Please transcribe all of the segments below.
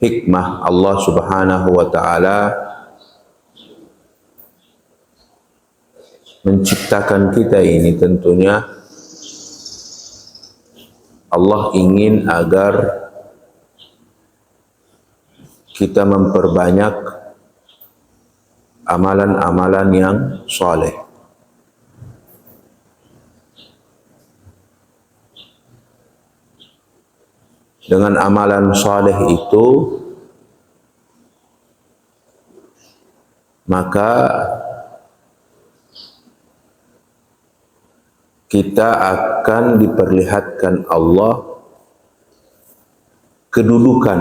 hikmah Allah Subhanahu wa Ta'ala menciptakan kita ini, tentunya Allah ingin agar kita memperbanyak amalan-amalan yang soleh. Dengan amalan soleh itu, maka kita akan diperlihatkan Allah kedudukan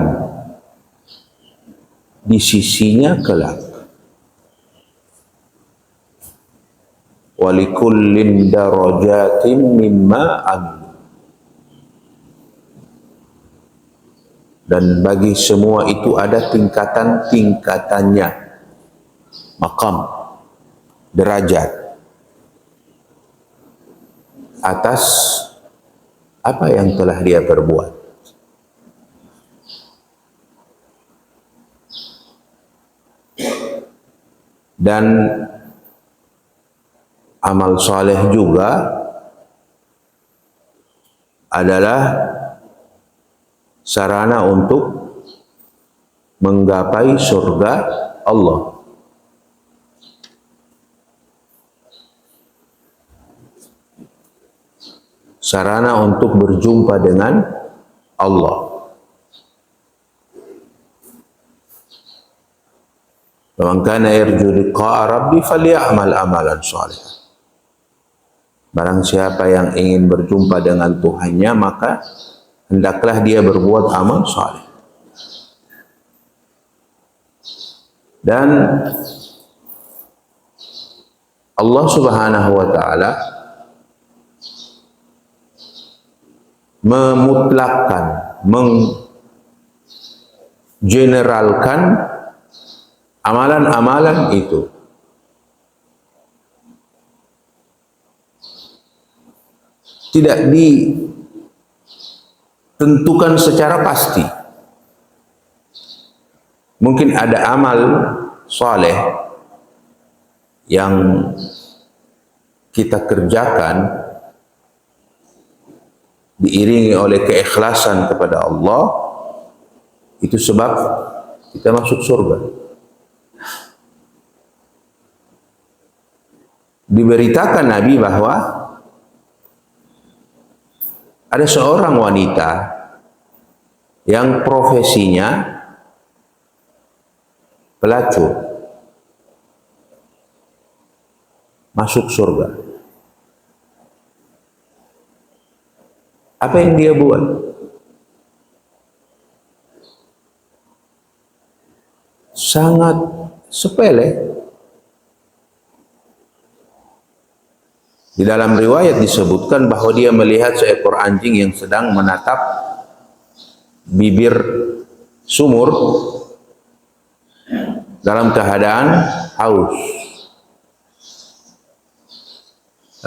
di sisinya kelak. Walikullin darajatin mimma amilu. Dan bagi semua itu ada tingkatan-tingkatannya, maqam, derajat, atas apa yang telah dia perbuat. Dan amal soleh juga adalah sarana untuk menggapai surga Allah. Sarana untuk berjumpa dengan Allah. Man kana yarju liqa'a rabbi falyamal amalan shalihan. Barang siapa yang ingin berjumpa dengan Tuhannya, maka hendaklah dia berbuat amal saleh. Dan Allah Subhanahu wa Ta'ala memutlakkan, menggeneralkan amalan-amalan itu. Tidak ditentukan secara pasti. Mungkin ada amal soleh yang kita kerjakan diiringi oleh keikhlasan kepada Allah, itu sebab kita masuk surga. Diberitakan Nabi bahwa ada seorang wanita yang profesinya pelacur, masuk surga. Apa yang dia buat? Sangat sepele. Di dalam riwayat disebutkan bahwa dia melihat seekor anjing yang sedang menatap bibir sumur dalam keadaan haus.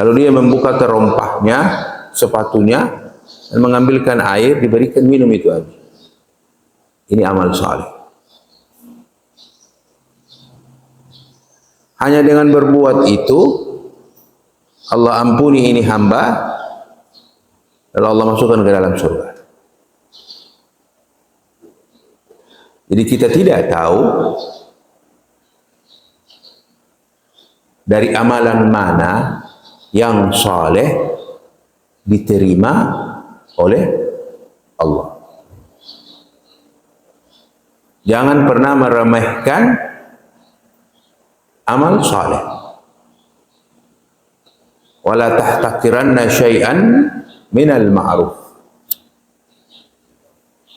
Lalu dia membuka terompahnya, sepatunya, dan mengambilkan air, diberikan minum itu aja. Ini amal saleh. Hanya dengan berbuat itu, Allah ampuni ini hamba, lalu Allah masukkan ke dalam surga. Jadi kita tidak tahu dari amalan mana yang saleh diterima oleh Allah. Jangan pernah meremehkan amal saleh. Wala tahtaqiranna syai'an minal ma'ruf.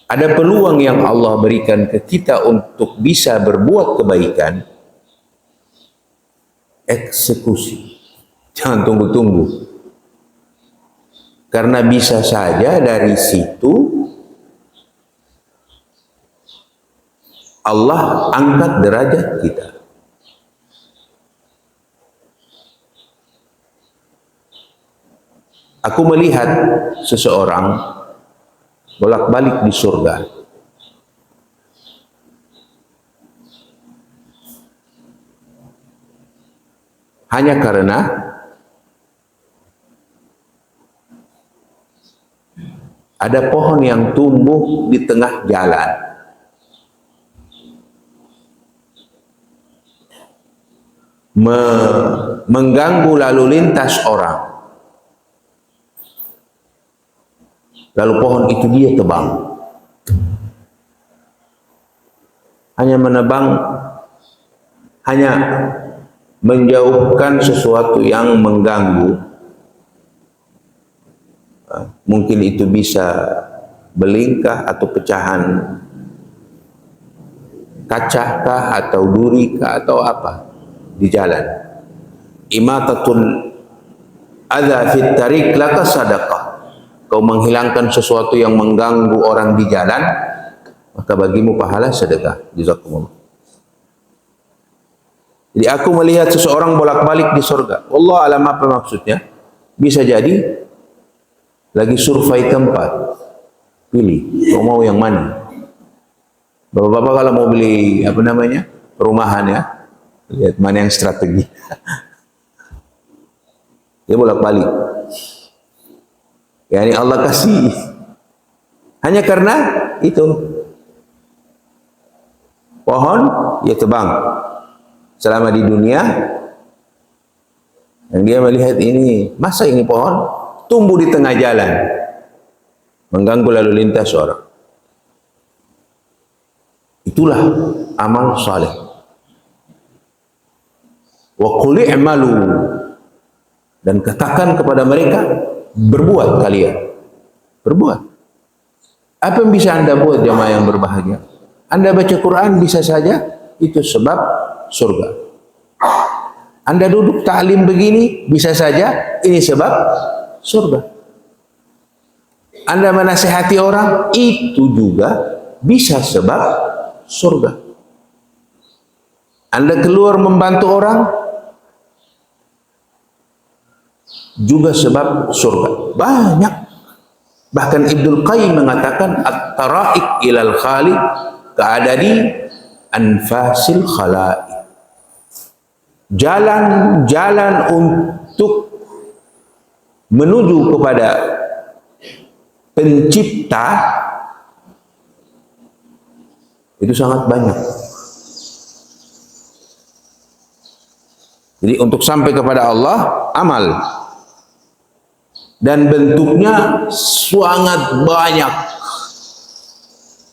Ada peluang yang Allah berikan ke kita untuk bisa berbuat kebaikan, eksekusi. Jangan tunggu-tunggu. Karena bisa saja dari situ Allah angkat derajat kita. Aku melihat seseorang bolak-balik di surga. hanya karena ada pohon yang tumbuh di tengah jalan. Mengganggu lalu lintas orang. Lalu pohon itu dia tebang. Hanya menebang, hanya menjauhkan sesuatu yang mengganggu. Mungkin itu bisa belingkah atau pecahan kaca kah atau duri kah atau apa di jalan. Imatatul adza fit tariq laka sadaqah. Kau menghilangkan sesuatu yang mengganggu orang di jalan, maka bagimu pahala sedekah. Jazakumullah. Jadi aku melihat seseorang bolak-balik di surga. Allah alam apa maksudnya? Bisa jadi lagi survei tempat. Pilih, kau mau yang mana? Bapak-bapak kalau mau beli apa namanya? Perumahan ya. Lihat mana yang strategi. Dia bolak-balik. Ya ini Allah kasih. Hanya karena itu. Pohon dia tebang. Selama di dunia, yang dia melihat ini, masa ini pohon tumbuh di tengah jalan, mengganggu lalu lintas orang. Itulah amal saleh. Wa qul i'malu, dan katakan kepada mereka, berbuat kalian. Berbuat. Apa yang bisa anda buat jamaah yang berbahagia? Anda baca Quran bisa saja, itu sebab surga. Anda duduk ta'lim begini, bisa saja, ini sebab surga. Anda menasihati orang, itu juga bisa sebab surga. Anda keluar membantu orang, juga sebab surga. Banyak. Bahkan Ibnul Qayyim mengatakan at-tara'iq ilal khaliq ka'adadi anfasil khala'iq. Jalan-jalan untuk menuju kepada pencipta itu sangat banyak. Jadi untuk sampai kepada Allah, amal. Dan bentuknya sangat banyak.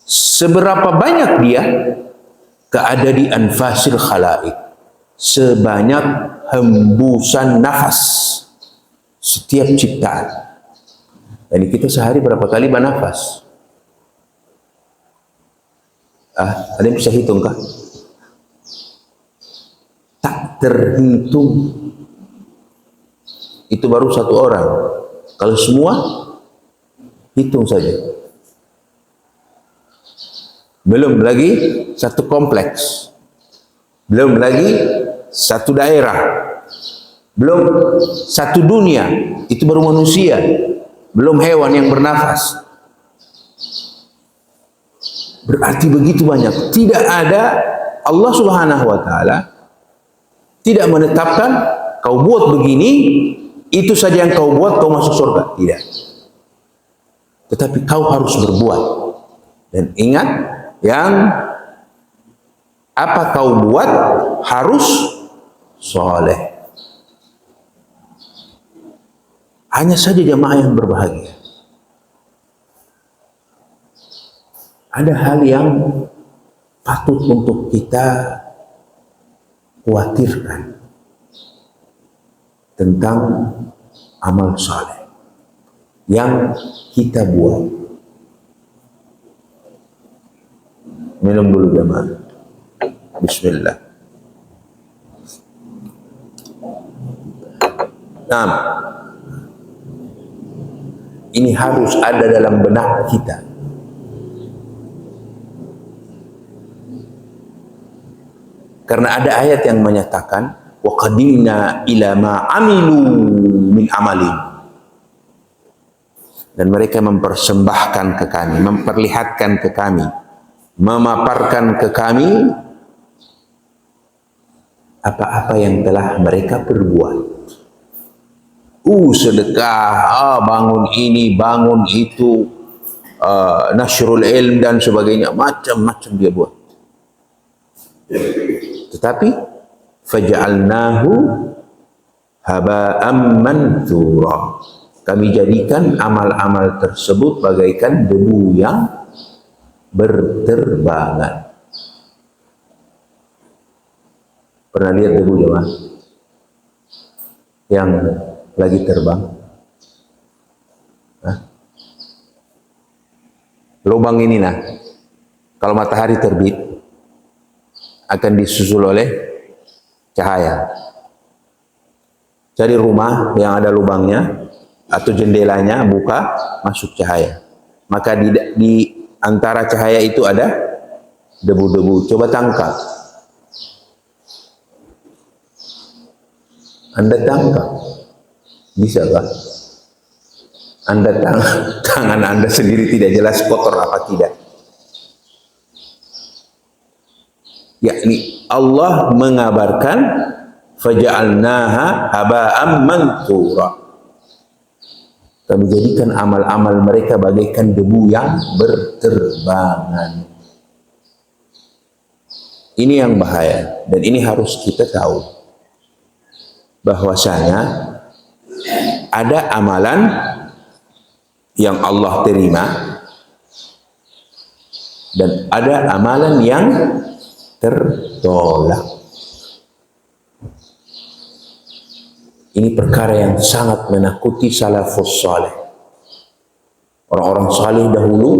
Seberapa banyak dia? Keadadi anfasil khalaik. Sebanyak hembusan nafas setiap ciptaan. Dan kita sehari berapa kali bernafas? Ada yang bisa hitung kah? Tak terhitung. Itu baru satu orang. Kalau semua, hitung saja. Belum lagi satu kompleks. Belum lagi satu daerah. Belum satu dunia. Itu baru manusia. Belum hewan yang bernafas. Berarti begitu banyak. Tidak ada, Allah Subhanahu wa Ta'ala tidak menetapkan kau buat begini, itu saja yang kau buat, kau masuk surga. Tidak. Tetapi kau harus berbuat. Dan ingat, yang apa kau buat harus soleh. Hanya saja jamaah yang berbahagia. Ada hal yang patut untuk kita khawatirkan tentang amal saleh yang kita buat. Minum dulu jemaah. Bismillah. Nah, ini harus ada dalam benak kita. Karena ada ayat yang menyatakan wa qadimna ila ma amilu min amalin. Dan mereka mempersembahkan ke kami, memperlihatkan ke kami, memaparkan ke kami apa-apa yang telah mereka perbuat. Sedekah, bangun ini, bangun itu, nasrul ilm dan sebagainya, macam-macam dia buat. Tetapi faja'alnahu haba'am manthura, kami jadikan amal-amal tersebut bagaikan debu yang berterbangan. Pernah lihat debu jemaah yang lagi terbang? Lubang ini kalau matahari terbit akan disusul oleh cahaya. Cari rumah yang ada lubangnya atau jendelanya, buka, masuk cahaya. Maka di antara cahaya itu ada debu-debu. Coba tangkap. Anda tangkap. Bisa kah? Anda tangan Anda sendiri tidak jelas kotor apa tidak. Yakni Allah mengabarkan faja'alnaha haba'am manthura, kami jadikan amal-amal mereka bagaikan debu yang berterbangan. Ini yang bahaya, dan ini harus kita tahu bahwasanya ada amalan yang Allah terima dan ada amalan yang tertolak. Ini perkara yang sangat menakuti salafus saleh. Orang-orang saleh dahulu,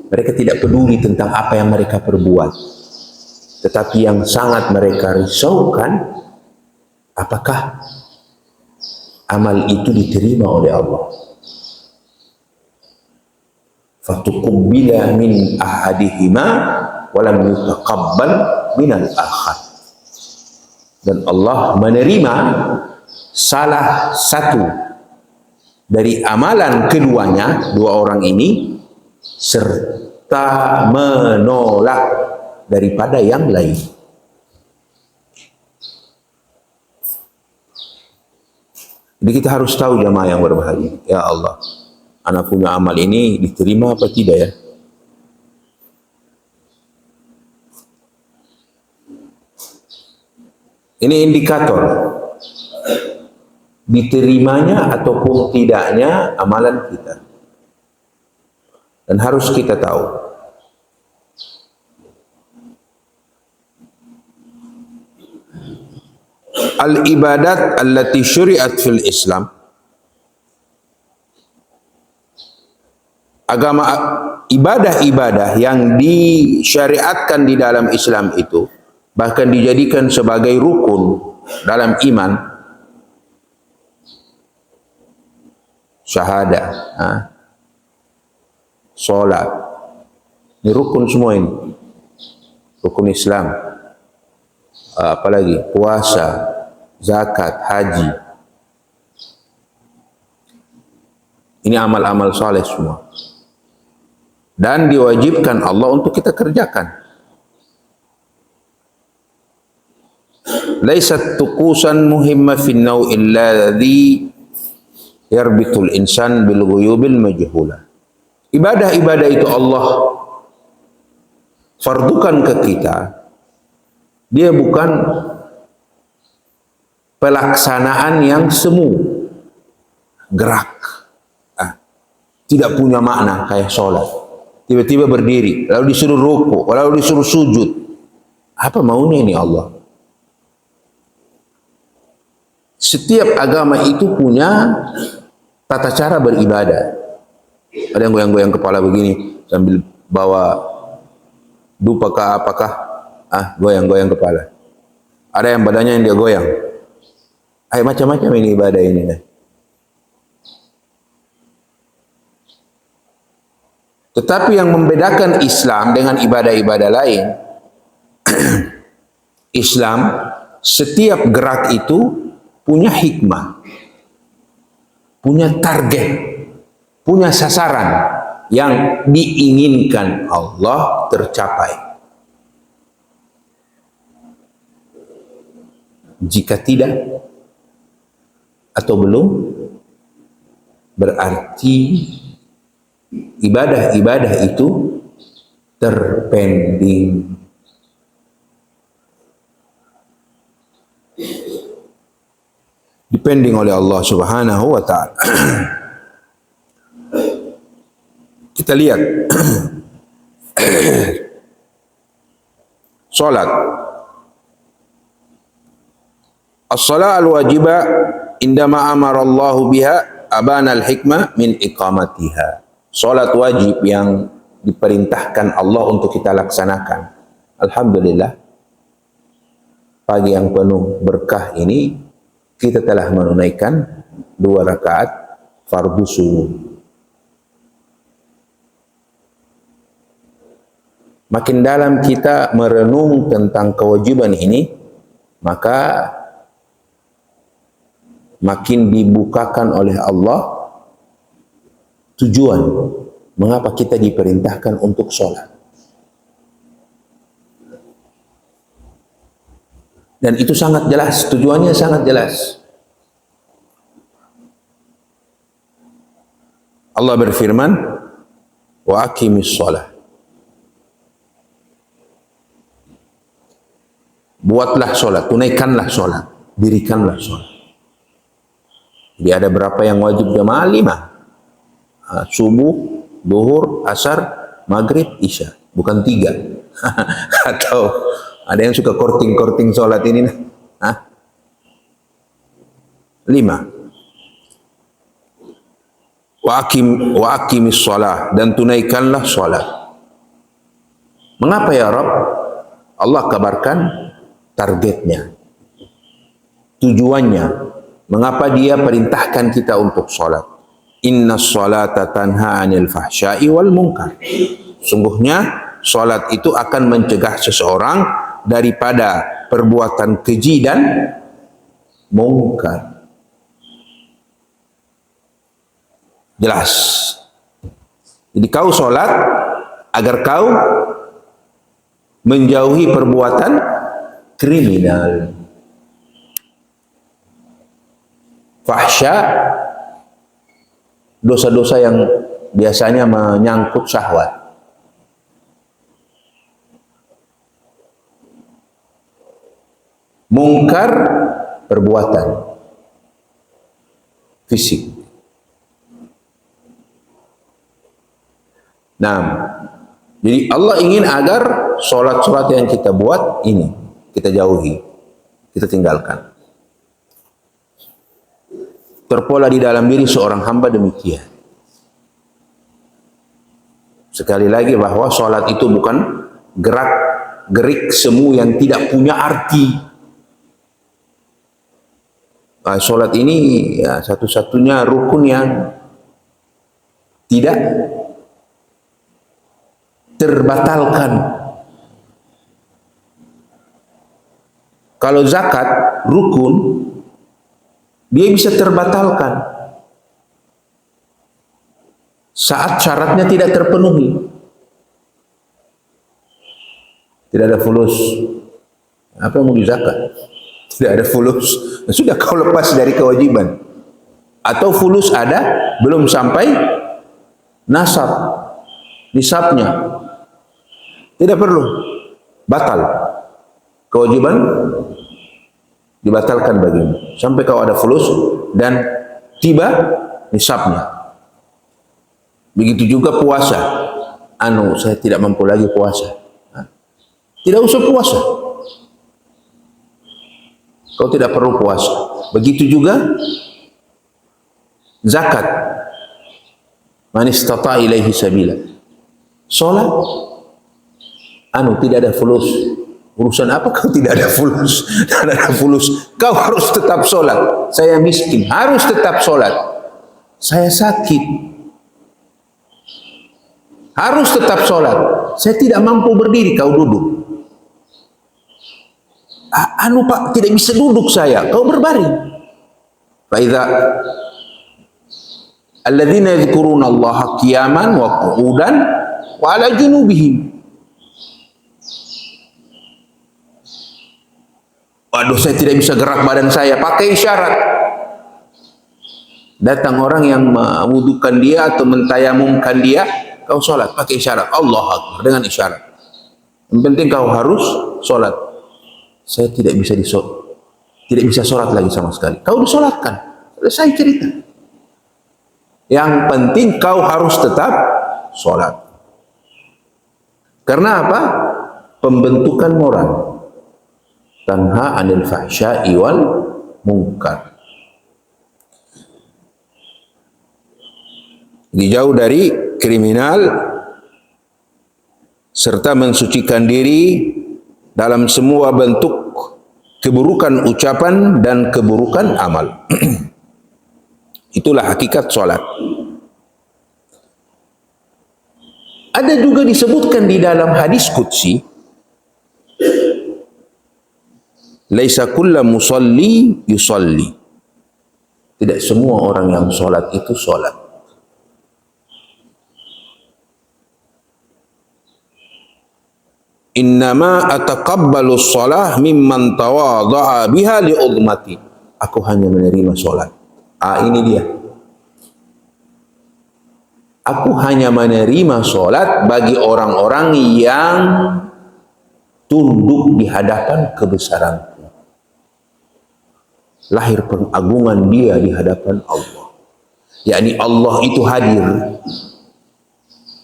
mereka tidak peduli tentang apa yang mereka perbuat. Tetapi yang sangat mereka risaukan, apakah amal itu diterima oleh Allah. Fatuqbila min ahadihima walam yutaqabbal minal akhar. Dan Allah menerima salah satu dari amalan keduanya, dua orang ini, serta menolak daripada yang lain. Jadi kita harus tahu jamaah yang berbahagia, ya Allah, anak punya amal ini diterima apa tidak ya? Ini indikator diterimanya ataupun tidaknya amalan kita. Dan harus kita tahu al-ibadat allati syuri'at fil Islam, agama, ibadah-ibadah yang disyariatkan di dalam Islam itu, bahkan dijadikan sebagai rukun dalam iman, syahadah, solat, ini rukun semua ini, rukun Islam. Apalagi puasa, zakat, haji, ini amal-amal soleh semua, dan diwajibkan Allah untuk kita kerjakan. Laisat tuqusan muhimma fin naw'il ladzi yarbitul insan bil ghuyubil majhula. Ibadah-ibadah itu Allah fardukan ke kita. Dia bukan pelaksanaan yang semu, gerak, tidak punya makna kayak sholat. Tiba-tiba berdiri, lalu disuruh ruku, lalu disuruh sujud. Apa maunya ini Allah? Setiap agama itu punya tata cara beribadah. Ada yang goyang-goyang kepala begini sambil bawa dupa kah apakah, goyang-goyang kepala. Ada yang badannya yang dia goyang. Macam-macam ini ibadah ini. Tetapi yang membedakan Islam dengan ibadah-ibadah lain, Islam setiap gerak itu punya hikmah, punya target, punya sasaran yang diinginkan Allah tercapai. Jika tidak atau belum, berarti ibadah-ibadah itu terpending. Dipending oleh Allah Subhanahu wa ta'ala. Kita lihat salat. As-salat al-wajibah indama amara Allah biha abana al-hikmah min iqamatiha. Salat wajib yang diperintahkan Allah untuk kita laksanakan. Alhamdulillah, pagi yang penuh berkah ini kita telah menunaikan 2 rakaat fardu subuh. Makin dalam kita merenung tentang kewajiban ini, maka makin dibukakan oleh Allah tujuan mengapa kita diperintahkan untuk sholat. Dan itu sangat jelas, tujuannya sangat jelas. Allah berfirman, wa aqimis shalah. Buatlah sholat, tunaikanlah sholat, dirikanlah sholat. Jadi ada berapa yang wajib jamaah? 5. Subuh, duhur, asar, maghrib, isya. Bukan 3. Atau ada yang suka korting-korting sholat ini. 5. Wa aqimis shalah, dan tunaikanlah sholat. Mengapa ya Rabb? Allah kabarkan targetnya, tujuannya, mengapa dia perintahkan kita untuk sholat. Inna sholata tanha anil fahsya'i wal munkar. Sungguhnya sholat itu akan mencegah seseorang daripada perbuatan keji dan mungkar. Jelas. Jadi kau sholat agar kau menjauhi perbuatan kriminal. Fahsya, dosa-dosa yang biasanya menyangkut syahwat. Mungkar, perbuatan fisik. Nah, jadi Allah ingin agar sholat-sholat yang kita buat ini kita jauhi, kita tinggalkan. Terpola di dalam diri seorang hamba demikian. Sekali lagi bahwa sholat itu bukan gerak-gerik semu yang tidak punya arti. Sholat ini ya satu-satunya rukun yang tidak terbatalkan. Kalau zakat rukun, dia bisa terbatalkan saat syaratnya tidak terpenuhi. Tidak ada fulus. Apa yang mau dizakat? Tidak ada fulus. Sudah kau lepas dari kewajiban. Atau fulus ada, belum sampai nisabnya. Tidak perlu. Batal. Kewajiban dibatalkan bagimu sampai kau ada fulus dan tiba nisabnya. Begitu juga puasa. Saya tidak mampu lagi puasa. Tidak usah puasa. Kau tidak perlu puasa. Begitu juga zakat. Man istata ilaihi sabila. Salat. Tidak ada fulus. Urusan apa kau tidak ada fulus? Tidak ada fulus. Kau harus tetap sholat. Saya miskin, harus tetap sholat. Saya sakit, harus tetap sholat. Saya tidak mampu berdiri, kau duduk. Pak, tidak bisa duduk saya. Kau berbaring. Faidha alladzina yadhkuruna Allaha qiyaman wa qu'udan wa ala junubihim. Waduh, saya tidak bisa gerak badan saya, pakai isyarat. Datang orang yang mewudukan dia atau mentayamumkan dia, kau sholat pakai isyarat, Allah Akbar dengan isyarat. Yang penting kau harus sholat. Saya tidak bisa tidak bisa sholat lagi sama sekali. Kau disolatkan, selesai cerita. Yang penting kau harus tetap sholat. Karena apa? Pembentukan moral. Tanha anil fahsya'i wal munkar. Dijauh dari kriminal serta mensucikan diri dalam semua bentuk keburukan ucapan dan keburukan amal. Itulah hakikat sholat. Ada juga disebutkan di dalam hadis qudsi, laisa kullu musalli yusalli. Tidak semua orang yang sholat itu sholat. Innama ataqabbalu shalah mimman tawadha'a biha li'udmati. Aku hanya menerima sholat. Ini dia. Aku hanya menerima sholat bagi orang-orang yang tunduk di hadapan kebesaranku. Lahir pengagungan dia di hadapan Allah. Yakni Allah itu hadir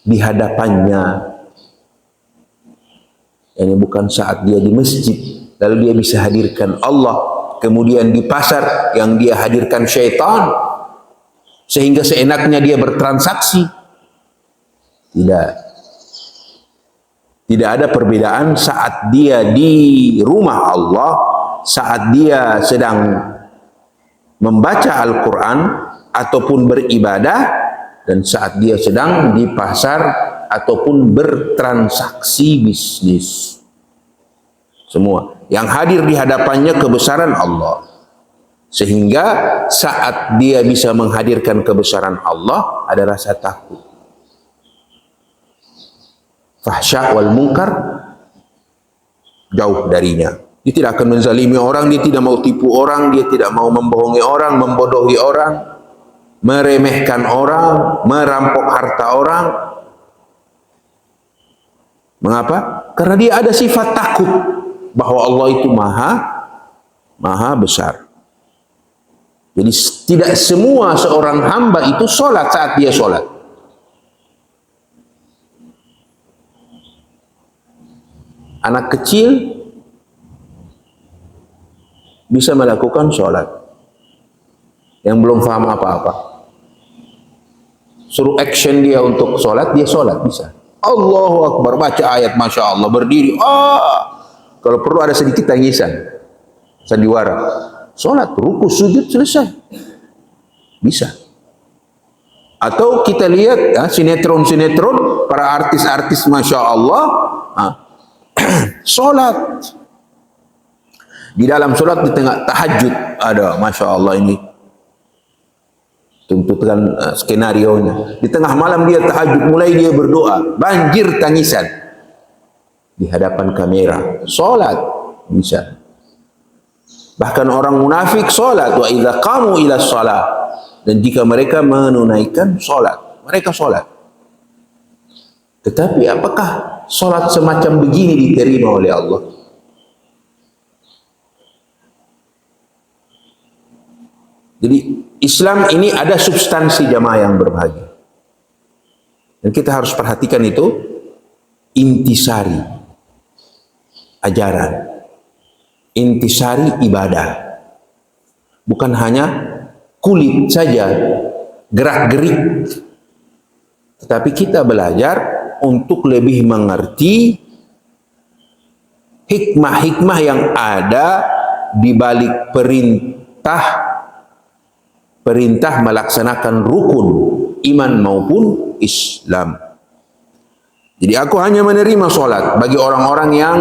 di hadapannya. Ini bukan saat dia di masjid lalu dia bisa hadirkan Allah, kemudian di pasar yang dia hadirkan syaitan sehingga seenaknya dia bertransaksi. Tidak ada perbedaan saat dia di rumah Allah, saat dia sedang membaca Al-Quran ataupun beribadah, dan saat dia sedang di pasar ataupun bertransaksi bisnis. Semua yang hadir di hadapannya kebesaran Allah, sehingga saat dia bisa menghadirkan kebesaran Allah ada rasa takut. Fahsya wal munkar jauh darinya. Dia tidak akan menzalimi orang, dia tidak mau tipu orang, dia tidak mau membohongi orang, membodohi orang, meremehkan orang, merampok harta orang. Mengapa? Karena dia ada sifat takut bahwa Allah itu maha besar. Jadi tidak semua seorang hamba itu sholat saat dia sholat. Anak kecil bisa melakukan sholat yang belum paham apa-apa. Suruh action dia untuk sholat, dia sholat bisa. Allahu Akbar, baca ayat, Masya Allah, berdiri. Kalau perlu ada sedikit tangisan, sandiwara. Sholat, ruku, sujud, selesai. Bisa. Atau kita lihat sinetron-sinetron, para artis-artis Masya Allah, sholat. Di dalam sholat, di tengah tahajud, ada Masya Allah ini. Tuntutan skenario-nya. Di tengah malam dia tahajud, mulai dia berdoa, banjir tangisan di hadapan kamera. Salat bisa. Bahkan orang munafik salat, wa idza qamu ila shalah, dan jika mereka menunaikan salat, mereka salat. Tetapi apakah salat semacam begini diterima oleh Allah? Jadi Islam ini ada substansi jamaah yang berbahagia. Dan kita harus perhatikan itu intisari ajaran, intisari ibadah. Bukan hanya kulit saja, gerak-gerik. Tetapi kita belajar untuk lebih mengerti hikmah-hikmah yang ada di balik perintah melaksanakan rukun iman maupun Islam. Jadi aku hanya menerima sholat bagi orang-orang yang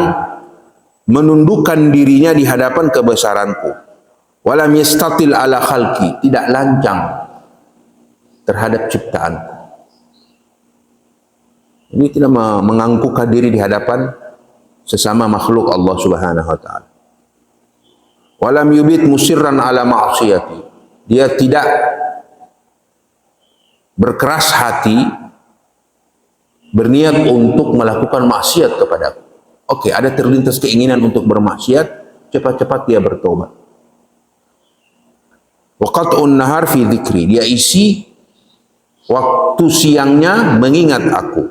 menundukkan dirinya di hadapan kebesaranku. Walam yastatil ala khalqi, tidak lancang terhadap ciptaanku. Ini tidak menganggukkan diri di hadapan sesama makhluk Allah Subhanahu wa taala. Walam yubit musirran ala ma'asiyati. Dia tidak berkeras hati, berniat untuk melakukan maksiat kepadaku. Oke, ada terlintas keinginan untuk bermaksiat, cepat-cepat dia bertobat. Wa qat'un nahar fi dzikri. Dia isi waktu siangnya mengingat aku.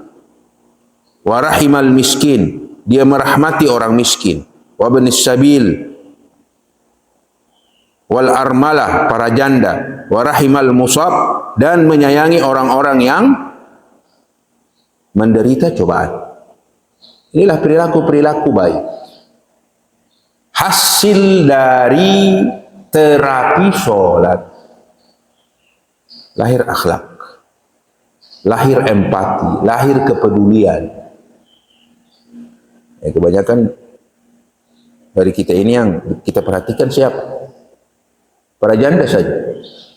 Wa rahimal miskin. Dia merahmati orang miskin. Wa banis sabil. Wal armalah, para janda. Wa rahimal musab, dan menyayangi orang-orang yang menderita cobaan. Inilah perilaku-perilaku baik. Hasil dari terapi sholat. Lahir akhlak, lahir empati, lahir kepedulian. Kebanyakan dari kita ini yang kita perhatikan siapa? Para janda saja.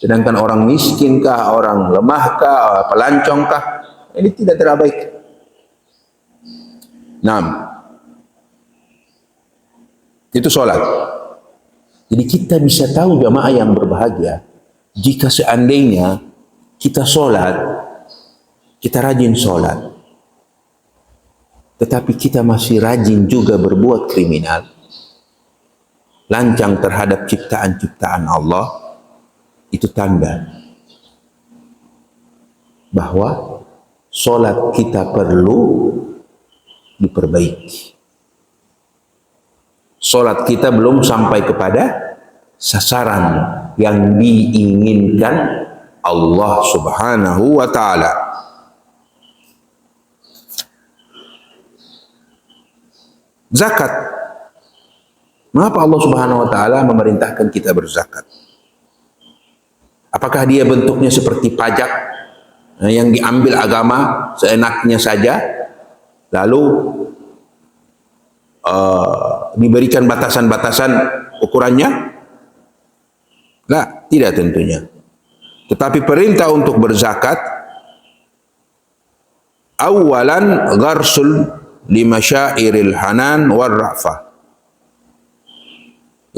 Sedangkan orang miskin kah, orang lemah kah, pelancong kah, ini tidak terabaikan. 6. Itu sholat. Jadi kita bisa tahu jamaah yang berbahagia jika seandainya kita sholat, kita rajin sholat, tetapi kita masih rajin juga berbuat kriminal, lancang terhadap ciptaan-ciptaan Allah, itu tanda bahwa sholat kita perlu diperbaiki. Sholat kita belum sampai kepada sasaran yang diinginkan Allah Subhanahu wa ta'ala. Zakat. Mengapa Allah Subhanahu wa ta'ala memerintahkan kita berzakat? Apakah dia bentuknya seperti pajak yang diambil agama seenaknya saja, lalu diberikan batasan-batasan ukurannya? Lah, tidak tentunya. Tetapi perintah untuk berzakat, awalan gharsul limasyairil hanan war ra'fah.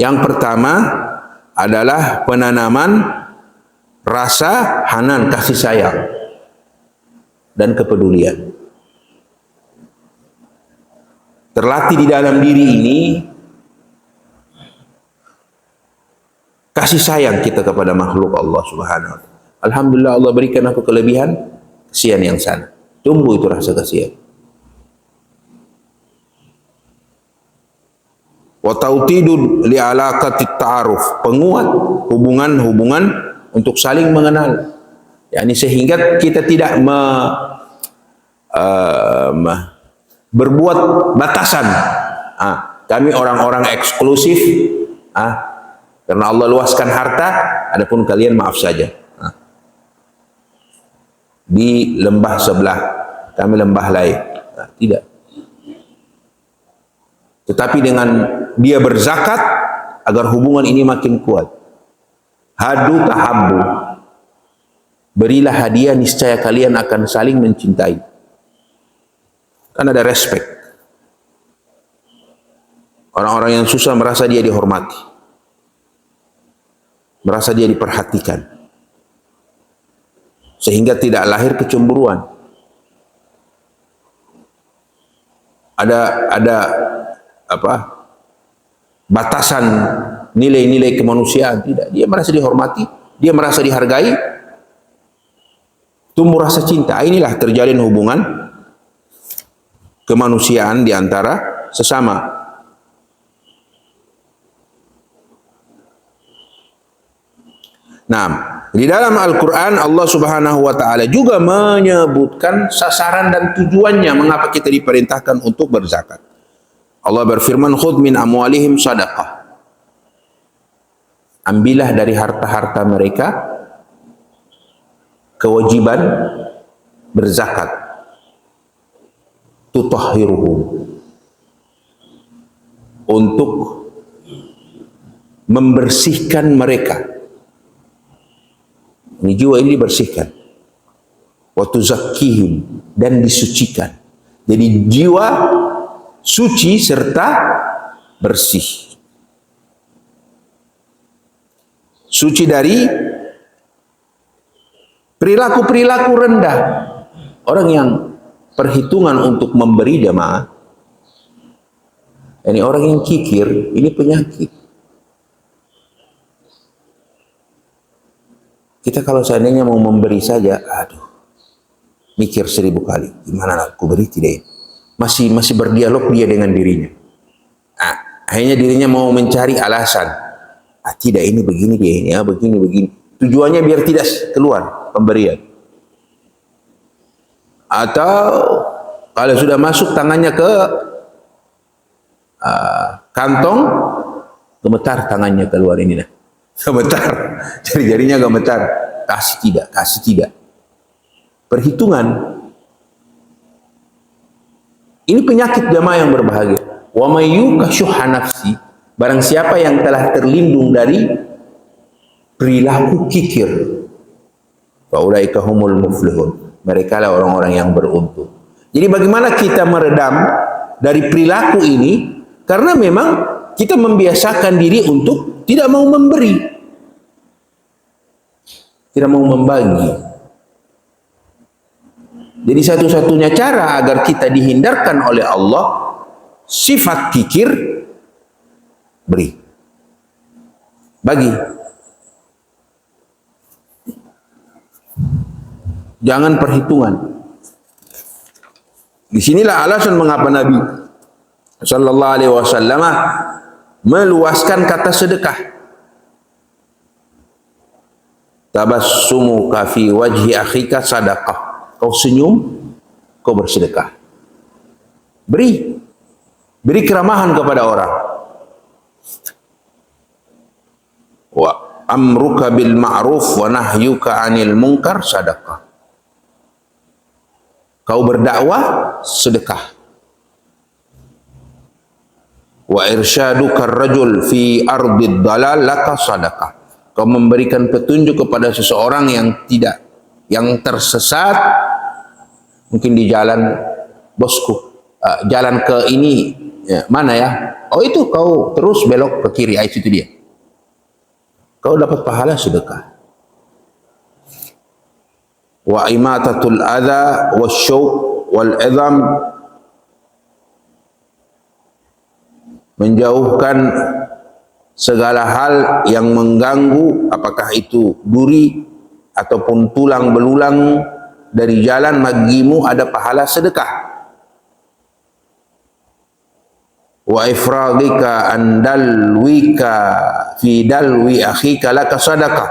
Yang pertama adalah penanaman rasa hanan, kasih sayang dan kepedulian. Terlatih di dalam diri ini kasih sayang kita kepada makhluk Allah Subhanahu wa ta'ala. Alhamdulillah, Allah berikan aku kelebihan, kasihan yang sana. Tumbuh itu rasa kasihan. Wa tautidun li alaqati ta'aruf, penguat hubungan-hubungan untuk saling mengenal. Yani sehingga kita tidak berbuat batasan. Kami orang-orang eksklusif, karena Allah luaskan harta, adapun kalian maaf saja. Di lembah sebelah, kami lembah lain. Tidak. Tetapi dengan dia berzakat agar hubungan ini makin kuat. Hadu tahabbu. Berilah hadiah, niscaya kalian akan saling mencintai. Kan ada respect. Orang-orang yang susah merasa dia dihormati, merasa dia diperhatikan, sehingga tidak lahir kecemburuan. Ada batasan nilai-nilai kemanusiaan? Tidak. Dia merasa dihormati, dia merasa dihargai, tumbuh rasa cinta. Inilah terjalin hubungan kemanusiaan di antara sesama. Nah, di dalam Al-Quran Allah Subhanahu wa ta'ala juga menyebutkan sasaran dan tujuannya mengapa kita diperintahkan untuk berzakat. Allah berfirman, khudh min amwalihim sadaqah. Ambillah dari harta-harta mereka kewajiban berzakat. Tutahhiruhum, untuk membersihkan mereka. Ini jiwa ini dibersihkan. Wa tuzakkihim, dan disucikan. Jadi jiwa suci serta bersih. suci dari perilaku-perilaku rendah. Orang yang perhitungan untuk memberi jamaah, ini orang yang kikir, ini penyakit. Kita kalau seandainya mau memberi saja, aduh, mikir 1000 kali, gimana aku beri tidak? Masih berdialog dia dengan dirinya. Akhirnya dirinya mau mencari alasan. Tidak, ini begini dia, ini begini. Tujuannya biar tidak keluar pemberian. Atau kalau sudah masuk tangannya ke kantong, gemetar tangannya keluar ini nah. Gemetar, jari-jarinya gemetar. Kasih tidak. Perhitungan. Ini penyakit jamaah yang berbahagia. Wa may yuqa syuhha nafsi, barang siapa yang telah terlindung dari perilaku kikir, fa ulaika humul muflihun, mereka lah orang-orang yang beruntung. Jadi bagaimana kita meredam dari perilaku ini? Karena memang kita membiasakan diri untuk tidak mau memberi, tidak mau membagi. Jadi satu-satunya cara agar kita dihindarkan oleh Allah sifat kikir, beri, bagi. Jangan perhitungan. Disinilah alasan mengapa Nabi Sallallahu Alaihi Wasallam meluaskan kata sedekah. Tabassumuka fi wajhi akhika sadaqah. Kau senyum, kau bersedekah. Beri keramahan kepada orang. Wa amruka bil ma'ruf wa nahyuka 'anil munkar sadaqah. Kau berdakwah, sedekah. Wa irsyaduka ar-rajul fi ardid dalal laka sadaqah. Kau memberikan petunjuk kepada seseorang yang tersesat, mungkin di jalan, bosku, jalan ke ini, ya, mana ya? Oh itu, kau terus belok ke kiri, itu dia. Kau dapat pahala sedekah. Wa imatatul adha wasyauq wal idham, menjauhkan segala hal yang mengganggu, apakah itu duri ataupun tulang belulang dari jalan, bagimu ada pahala sedekah. Wa ifradika an dalwika fi dalwi akhika laka sadaqah.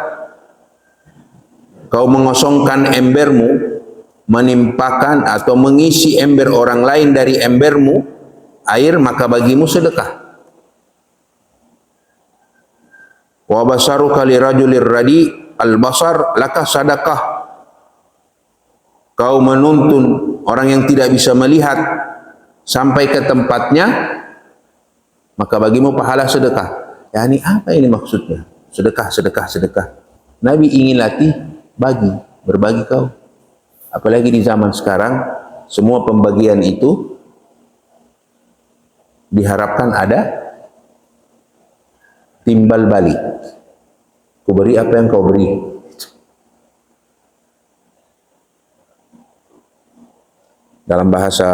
Kau mengosongkan embermu, menimpakan atau mengisi ember orang lain dari embermu air, maka bagimu sedekah. Wa basaruka li rajulir radi al-basar laka sadaqah. Kau menuntun orang yang tidak bisa melihat sampai ke tempatnya, maka bagimu pahala sedekah. Ya, ini apa ini maksudnya? Sedekah. Nabi ingin latih berbagi kau. Apalagi di zaman sekarang, semua pembagian itu diharapkan ada timbal balik. Kau beri apa yang kau beri. Dalam bahasa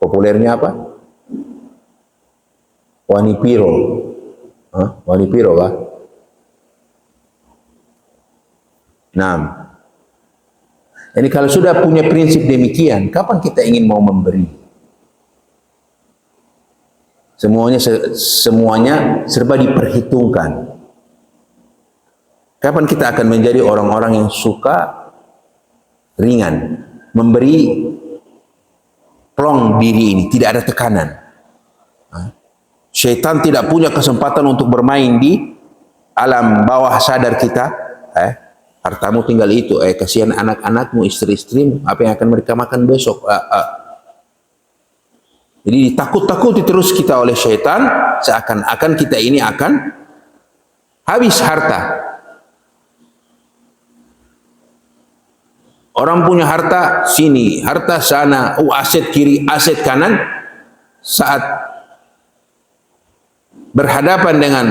populernya apa? Wanipiro. Wanipiro kah? Nah, ini kalau sudah punya prinsip demikian, kapan kita ingin mau memberi? Semuanya serba diperhitungkan. Kapan kita akan menjadi orang-orang yang suka ringan, memberi plong diri ini, tidak ada tekanan. Syaitan tidak punya kesempatan untuk bermain di alam bawah sadar kita. Hartamu tinggal itu, kasihan anak-anakmu, istri-istrimu, apa yang akan mereka makan besok. Jadi ditakut-takuti terus kita oleh syaitan, seakan-akan kita ini akan habis harta. Orang punya harta sini, harta sana, aset kiri, aset kanan. Saat berhadapan dengan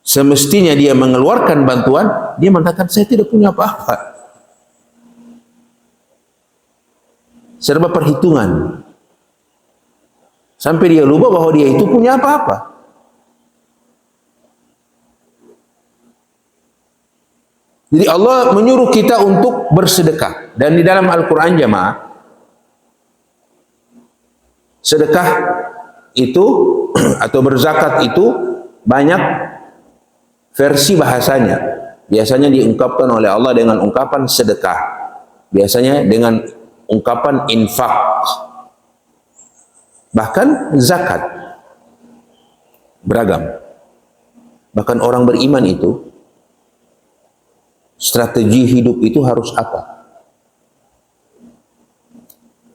semestinya dia mengeluarkan bantuan, dia mengatakan saya tidak punya apa-apa. Serba perhitungan. Sampai dia lupa bahwa dia itu punya apa-apa. Jadi Allah menyuruh kita untuk bersedekah. Dan di dalam Al-Quran jemaah, sedekah itu atau berzakat itu banyak versi bahasanya. Biasanya diungkapkan oleh Allah dengan ungkapan sedekah. Biasanya dengan ungkapan infak. Bahkan zakat. Beragam. Bahkan orang beriman itu strategi hidup itu harus apa?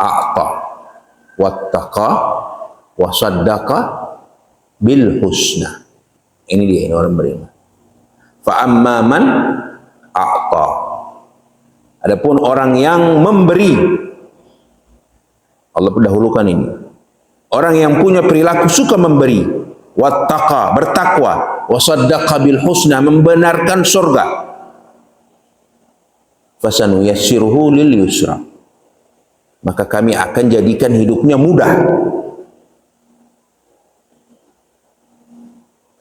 A'ta wattaqa wasaddaqa bil husna. Ini dia, ini orang beriman. Fa amma man a'ta. Adapun orang yang memberi, Allah pendahulukan ini. Orang yang punya perilaku suka memberi, wattaqa, bertakwa, wasaddaqa bil husna, membenarkan surga. Fasanuyassiruhu lil yusra, maka kami akan jadikan hidupnya mudah.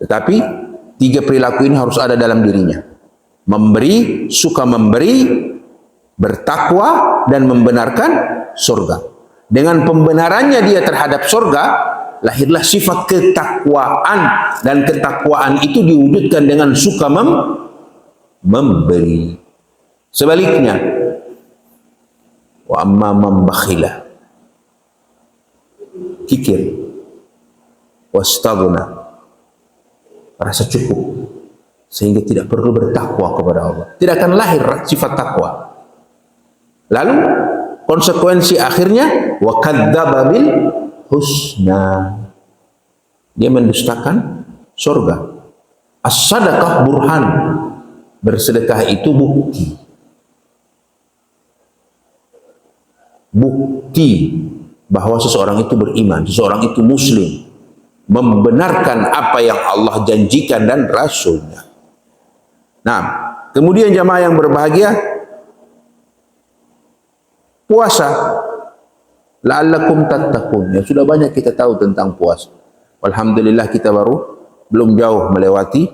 Tetapi tiga perilaku ini harus ada dalam dirinya: memberi, suka memberi, bertakwa, dan membenarkan surga. Dengan pembenarannya dia terhadap surga, lahirlah sifat ketakwaan, dan ketakwaan itu diwujudkan dengan suka memberi. Sebaliknya, wa amma man bakhila, kikir, wastaghna, rasa cukup sehingga tidak perlu bertakwa kepada Allah, tidak akan lahir sifat takwa. Lalu konsekuensi akhirnya wa kadzdzaba bil husna, dia mendustakan surga. As-sadaqah burhan, bersedekah itu bukti bahwa seseorang itu beriman, seseorang itu muslim, membenarkan apa yang Allah janjikan dan Rasulnya. Nah, kemudian jamaah yang berbahagia, puasa, la'allakum tattaqun. Ya, sudah banyak kita tahu tentang puasa. Alhamdulillah kita belum jauh melewati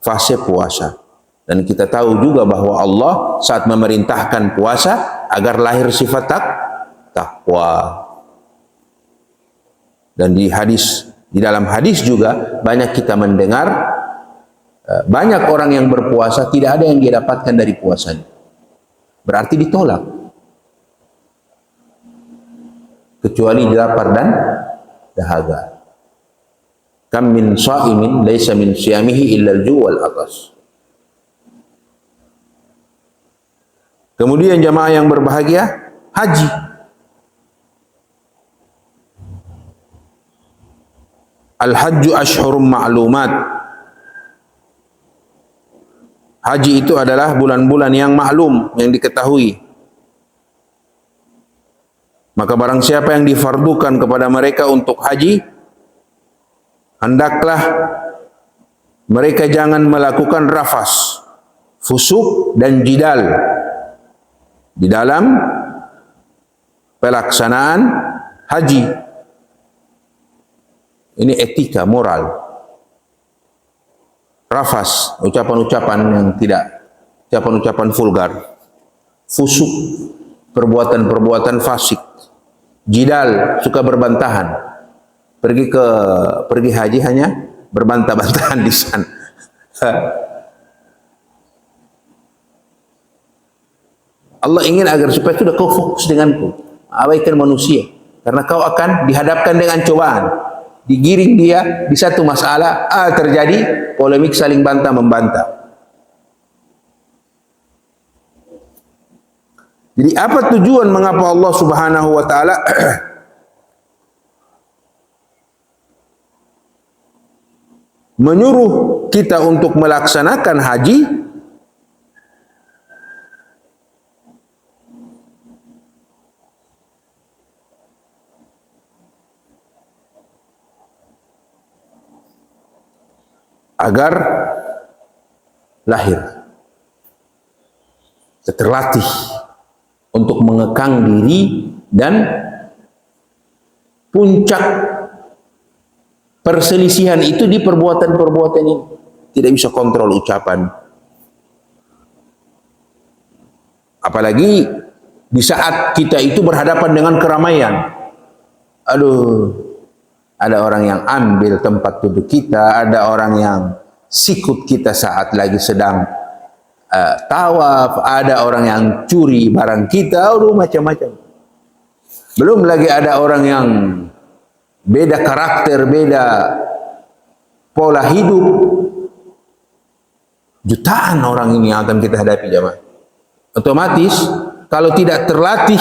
fase puasa. Dan kita tahu juga bahwa Allah saat memerintahkan puasa agar lahir sifat takwa. Dan di dalam hadis juga banyak kita mendengar banyak orang yang berpuasa tidak ada yang dia dapatkan dari puasanya. Berarti ditolak. Kecuali lapar dan dahaga. Kam min sha'imin laisa min siyamihi illa al-ju' wal 'atash. Kemudian jamaah yang berbahagia, haji. Al-hajju ashhurum ma'lumat. Haji itu adalah bulan-bulan yang maklum, yang diketahui. Maka barang siapa yang difardukan kepada mereka untuk haji, hendaklah mereka jangan melakukan rafas, fusuk dan jidal di dalam pelaksanaan haji. Ini etika moral. Rafas, ucapan-ucapan yang tidak, ucapan-ucapan vulgar. Fusuk, perbuatan-perbuatan fasik. Jidal, suka berbantahan. Pergi haji hanya berbantah-bantahan di sana. Allah ingin agar supaya sudah kau fokus denganku, abaikan manusia, karena kau akan dihadapkan dengan cobaan, digiring dia di satu masalah, terjadi polemik saling bantah membantah. Jadi apa tujuan mengapa Allah Subhanahu wa taala menyuruh kita untuk melaksanakan haji? agar lahir. Kita terlatih untuk mengekang diri, dan puncak perselisihan itu di perbuatan-perbuatan ini. Tidak bisa kontrol ucapan. Apalagi di saat kita itu berhadapan dengan keramaian. Aduh, ada orang yang ambil tempat duduk kita, ada orang yang sikut kita saat lagi sedang tawaf, ada orang yang curi barang kita, aduh macam-macam. Belum lagi ada orang yang beda karakter, beda pola hidup. Jutaan orang ini yang akan kita hadapi, jemaah. Otomatis kalau tidak terlatih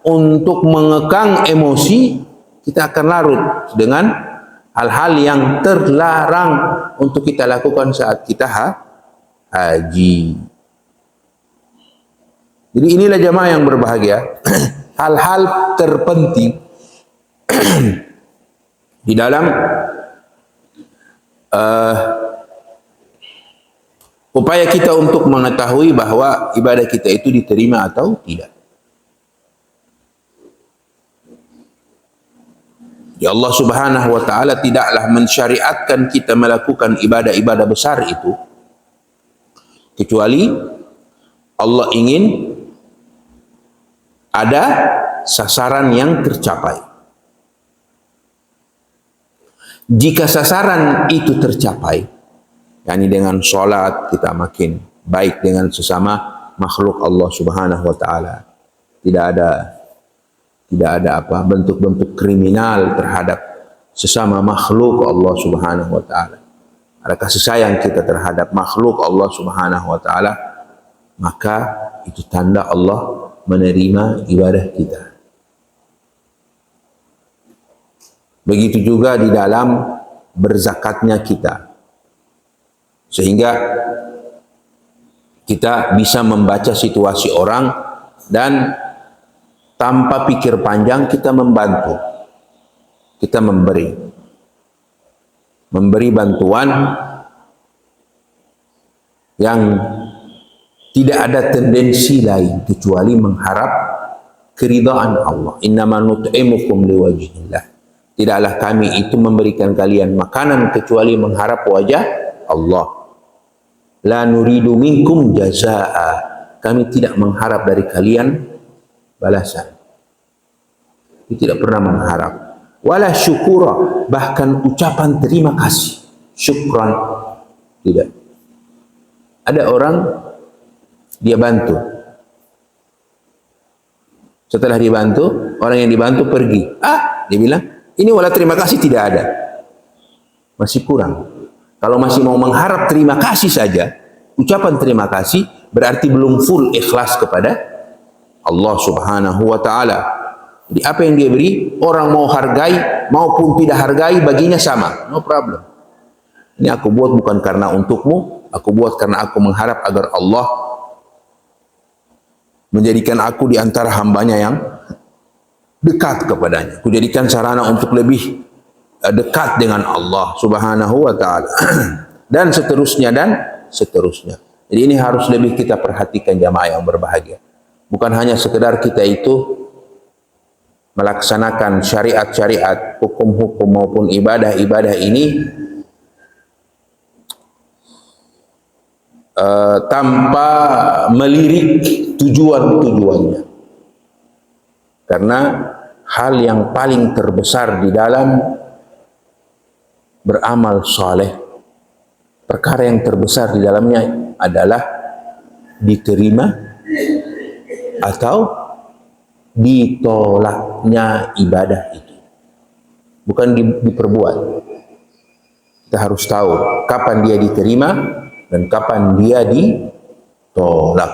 untuk mengekang emosi, kita akan larut dengan hal-hal yang terlarang untuk kita lakukan saat kita haji. Jadi inilah jemaah yang berbahagia, hal-hal terpenting di dalam upaya kita untuk mengetahui bahwa ibadah kita itu diterima atau tidak. Ya Allah Subhanahu wa taala tidaklah mensyariatkan kita melakukan ibadah-ibadah besar itu kecuali Allah ingin ada sasaran yang tercapai. Jika sasaran itu tercapai, yakni dengan sholat kita makin baik dengan sesama makhluk Allah Subhanahu wa taala. Tidak ada bentuk-bentuk kriminal terhadap sesama makhluk Allah Subhanahu wa taala. Ada kasih sayang kita terhadap makhluk Allah Subhanahu wa taala, maka itu tanda Allah menerima ibadah kita. Begitu juga di dalam berzakatnya kita, sehingga kita bisa membaca situasi orang dan tanpa pikir panjang kita membantu, kita memberi bantuan yang tidak ada tendensi lain kecuali mengharap keridhaan Allah. Innama nut'imukum liwajhillah. Tidaklah kami itu memberikan kalian makanan kecuali mengharap wajah Allah. La nuridu minkum jazaa. Kami tidak mengharap dari kalian balasan. Kita tidak pernah mengharap. Wala syukura, bahkan ucapan terima kasih. Syukran, tidak. Ada orang dia bantu. Setelah dibantu, orang yang dibantu pergi. Dia bilang, ini wala terima kasih tidak ada. Masih kurang. Kalau masih mau mengharap terima kasih saja, ucapan terima kasih berarti belum full ikhlas kepada Allah Subhanahu wa taala. Jadi apa yang dia beri, orang mau hargai maupun tidak hargai baginya sama, no problem. Ini aku buat bukan karena untukmu, aku buat karena aku mengharap agar Allah menjadikan aku di antara hambanya yang dekat kepadanya. Aku jadikan sarana untuk lebih dekat dengan Allah Subhanahu wa taala. Dan seterusnya dan seterusnya. Jadi ini harus lebih kita perhatikan jamaah yang berbahagia. Bukan hanya sekedar kita itu melaksanakan syariat-syariat, hukum-hukum maupun ibadah-ibadah ini tanpa melirik tujuan-tujuannya. Karena hal yang paling terbesar di dalam beramal saleh, perkara yang terbesar di dalamnya adalah diterima atau ditolaknya ibadah itu. Bukan diperbuat. Kita harus tahu kapan dia diterima dan kapan dia ditolak.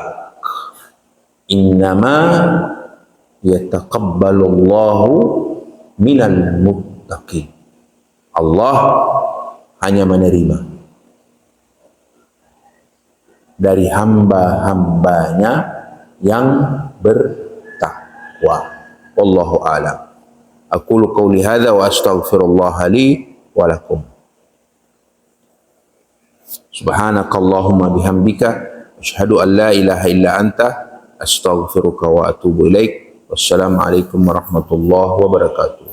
Innama yataqabbalullahu minal muttaqin. Allah hanya menerima dari hamba-hambanya yang bertakwa. Wallahu a'lam. Aqulu qawli hadza wa astaghfirullah li wa lakum. Subhanakallahumma bihamdika asyhadu an la ilaha illa anta astaghfiruka wa atubu ilaik. Wassalamualaikum warahmatullahi wabarakatuh.